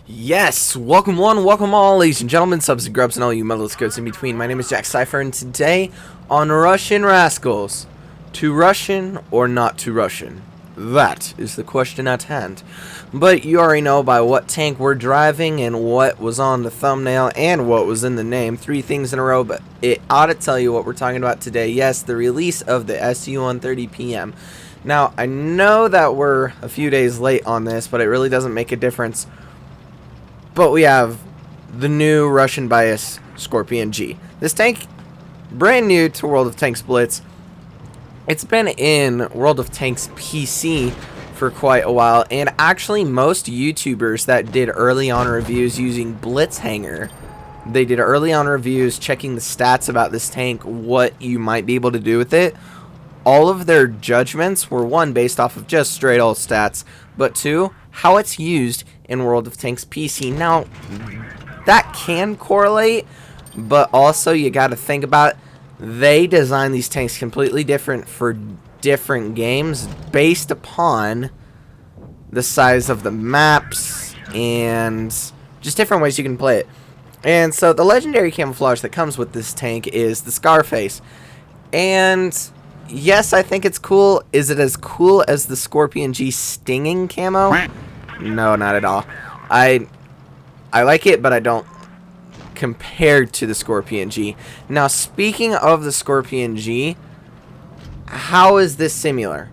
Yes, welcome one, welcome all, ladies and gentlemen, subs and grubs, and all you meddless goats in between. My name is Jack Cypher, and today on Russ1an Rascals, to Russian or not to Russian? That is the question at hand. But you already know by what tank we're driving and what was on the thumbnail and what was in the name. 3 things in a row, but it ought to tell you what we're talking about today. Yes, the release of the SU-130 PM. Now, I know that we're a few days late on this, but it really doesn't make a difference. But we have the new Russian bias Scorpion G. This tank, brand new to World of Tanks Blitz. It's been in World of Tanks PC for quite a while, and actually most YouTubers that did early on reviews using Blitz Hanger, they did early on reviews checking the stats about this tank, what you might be able to do with it. All of their judgments were, 1, based off of just straight old stats, but 2, how it's used in World of Tanks PC. Now, that can correlate, but also you got to think about, they design these tanks completely different for different games based upon the size of the maps and just different ways you can play it. And so the legendary camouflage that comes with this tank is the Scarface. And yes, I think it's cool. Is it as cool as the Scorpion G stinging camo? No, not at all. I like it, but I don't compared to the Scorpion G. Now, speaking of the Scorpion G, how is this similar?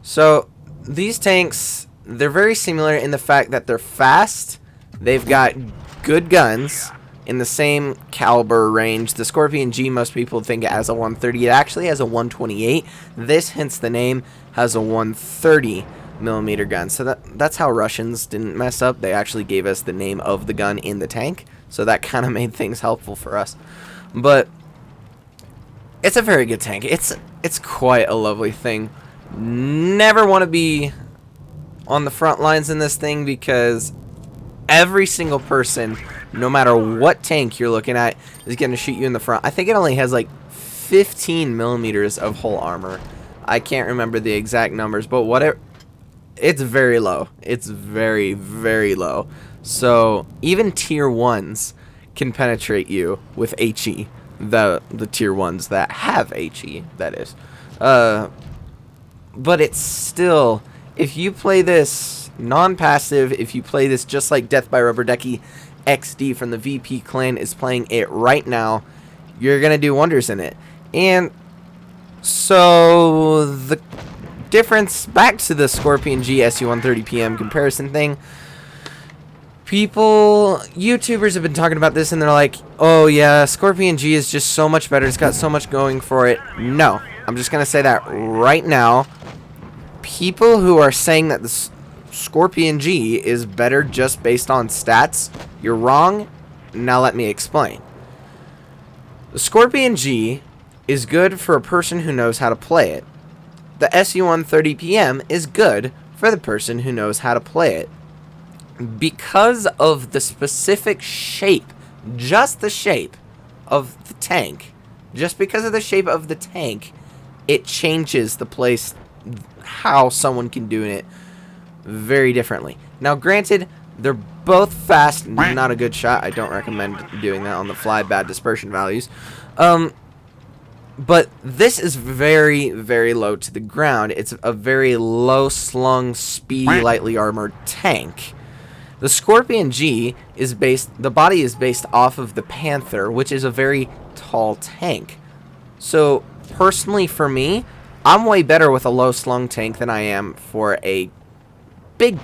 So, these tanks, they're very similar in the fact that they're fast, they've got good guns in the same caliber range. The Scorpion G, most people think it has a 130. It actually has a 128. This, hence the name, has a 130 millimeter gun. So that's how Russians didn't mess up. They actually gave us the name of the gun in the tank, so that kind of made things helpful for us. But it's a very good tank. It's quite a lovely thing. Never want to be on the front lines in this thing, because every single person, no matter what tank you're looking at, is going to shoot you in the front. I think it only has like 15 millimeters of hull armor. I can't remember the exact numbers, but whatever. It's very low. It's very, very low. So even tier 1s can penetrate you with HE. The tier 1s that have HE, that is. But it's still, if you play this non-passive, if you play this just like Death by Rubber Ducky XD from the VP clan is playing it right now, you're going to do wonders in it. And so the difference, back to the Scorpion G SU-130 PM comparison thing, YouTubers have been talking about this and they're like, oh yeah, Scorpion G is just so much better, it's got so much going for it. No, I'm just gonna say that right now. People who are saying that the Scorpion G is better just based on stats, you're wrong. Now let me explain. The Scorpion G is good for a person who knows how to play it. The SU-130 PM is good for the person who knows how to play it. Because of the specific shape, just the shape of the tank, just because of the shape of the tank, it changes the place, how someone can do it very differently. Now, granted, they're both fast, not a good shot. I don't recommend doing that on the fly, bad dispersion values. But this is very, very low to the ground. It's a very low-slung, speedy, lightly armored tank. The Scorpion G is the body is based off of the Panther, which is a very tall tank. So, personally for me, I'm way better with a low slung tank than I am for a big,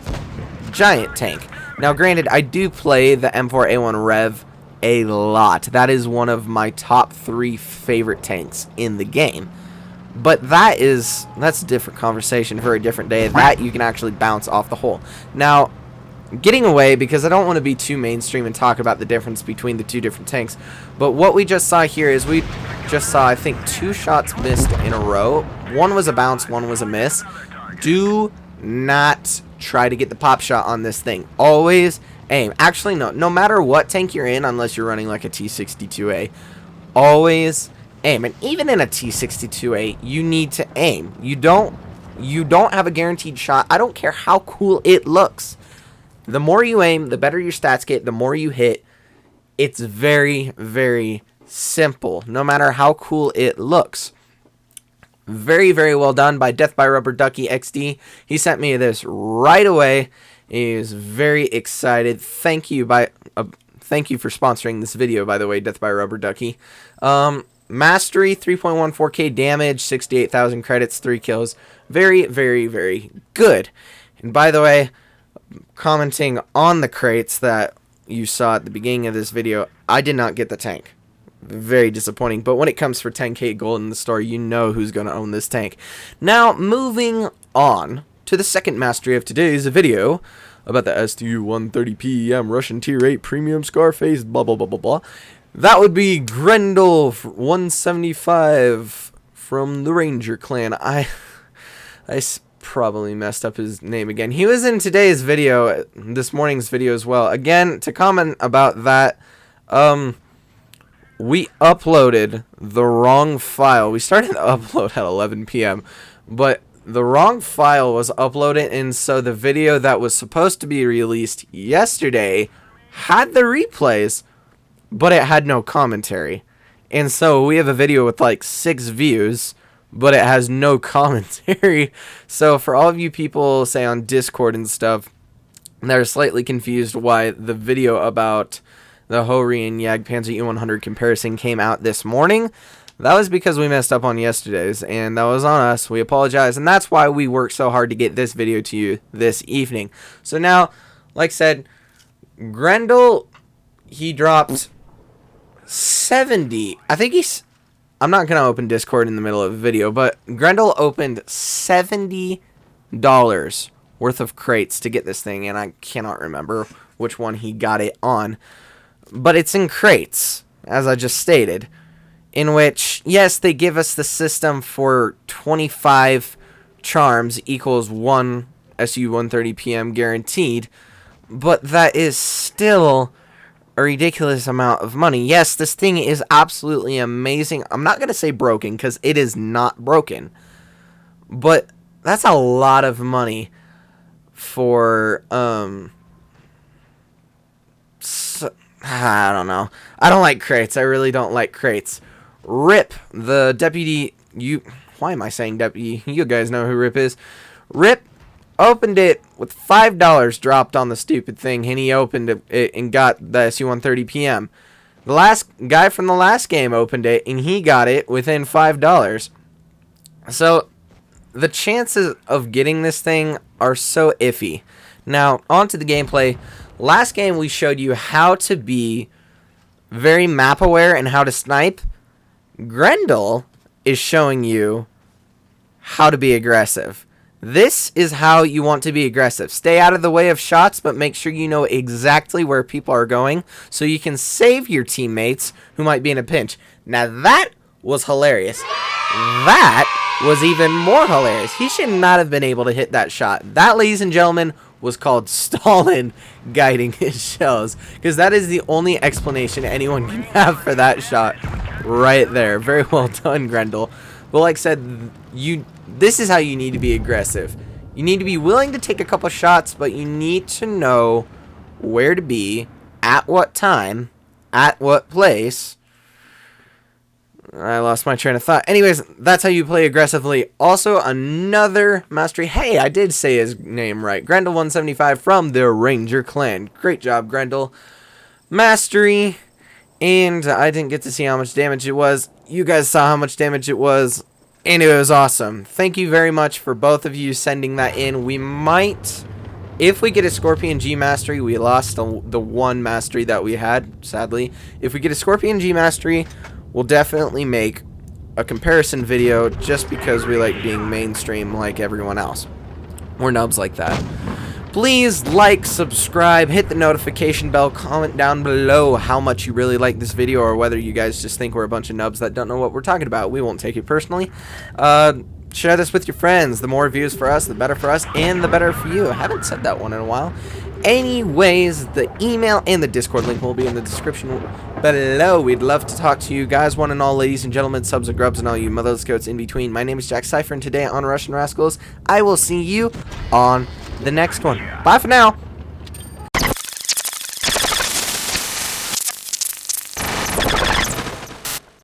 giant tank. Now, granted, I do play the M4A1 Rev a lot. That is one of my top 3 favorite tanks in the game. But that's a different conversation for a different day. That you can actually bounce off the hole. Now, getting away, because I don't want to be too mainstream and talk about the difference between the 2 different tanks, but what we just saw here is we just saw, I think, 2 shots missed in a row. One was a bounce, one was a miss. Do not try to get the pop shot on this thing. Always aim. Actually, no matter what tank you're in, unless you're running like a T62A, always aim. And even in a T62A, you need to aim. You don't have a guaranteed shot. I don't care how cool it looks. The more you aim, the better your stats get, the more you hit. It's very, very simple, no matter how cool it looks. Very, very well done by Death by Rubber Ducky XD. He sent me this right away. He is very excited. Thank you for sponsoring this video, by the way, Death by Rubber Ducky. Mastery, 3.14k damage, 68,000 credits, 3 kills. Very, very, very good. And by the way, commenting on the crates that you saw at the beginning of this video, I did not get the tank. Very disappointing, but when it comes for 10k gold in the store, you know who's going to own this tank. Now, moving on to the second mastery of today's video about the STU-130PM Russian Tier 8 Premium Scarface, blah, blah, blah, blah, blah. That would be Grendel 175 from the Ranger clan. I probably messed up his name again. He was in today's video, this morning's video as well. Again, to comment about that, we uploaded the wrong file. We started the upload at 11 p.m., but the wrong file was uploaded, and so the video that was supposed to be released yesterday had the replays, but it had no commentary. And so we have a video with like 6 views, but it has no commentary. So for all of you people, say on Discord and stuff, that are slightly confused why the video about the Hori and Jagdpanzer E100 comparison came out this morning, that was because we messed up on yesterday's, and that was on us. We apologize, and that's why we worked so hard to get this video to you this evening. So now, like I said, Grendel, he dropped 70. I think I'm not going to open Discord in the middle of the video, but Grendel opened $70 worth of crates to get this thing, and I cannot remember which one he got it on. But it's in crates, as I just stated, in which, yes, they give us the system for 25 charms equals 1 SU-130PM guaranteed, but that is still a ridiculous amount of money. Yes, this thing is absolutely amazing. I'm not going to say broken, because it is not broken. But that's a lot of money for, I don't know. I don't like crates. I really don't like crates. Rip, the deputy, why am I saying deputy? You guys know who Rip is. Rip opened it with $5 dropped on the stupid thing, and he opened it and got the SU-130PM. The last guy from the last game opened it, and he got it within $5. So the chances of getting this thing are so iffy. Now, on to the gameplay. Last game we showed you how to be very map aware and how to snipe. Grendel is showing you how to be aggressive. This is how you want to be aggressive. Stay out of the way of shots, but make sure you know exactly where people are going so you can save your teammates who might be in a pinch. Now that was hilarious. That was even more hilarious. He should not have been able to hit that shot. That, ladies and gentlemen, was called Stalin guiding his shells, because that is the only explanation anyone can have for that shot right there. Very well done, Grendel. But like I said, this is how you need to be aggressive. You need to be willing to take a couple shots, but you need to know where to be, at what time, at what place. I lost my train of thought. Anyways, that's how you play aggressively. Also, another mastery. Hey, I did say his name right. Grendel175 from the Ranger clan. Great job, Grendel. Mastery. And I didn't get to see how much damage it was. You guys saw how much damage it was. And it was awesome. Thank you very much for both of you sending that in. We might... If we get a Scorpion G Mastery, we lost the one Mastery that we had, sadly. If we get a Scorpion G Mastery, we'll definitely make a comparison video just because we like being mainstream like everyone else. We're nubs like that. Please like, subscribe, hit the notification bell, comment down below how much you really like this video or whether you guys just think we're a bunch of nubs that don't know what we're talking about. We won't take it personally. Share this with your friends. The more views for us, the better for us, and the better for you. I haven't said that one in a while. Anyways, the email and the Discord link will be in the description below. We'd love to talk to you guys, one and all, ladies and gentlemen, subs and grubs, and all you motherless goats in between. My name is Jack Cypher, and today on Russ1an Rascals, I will see you on the next one. Bye for now.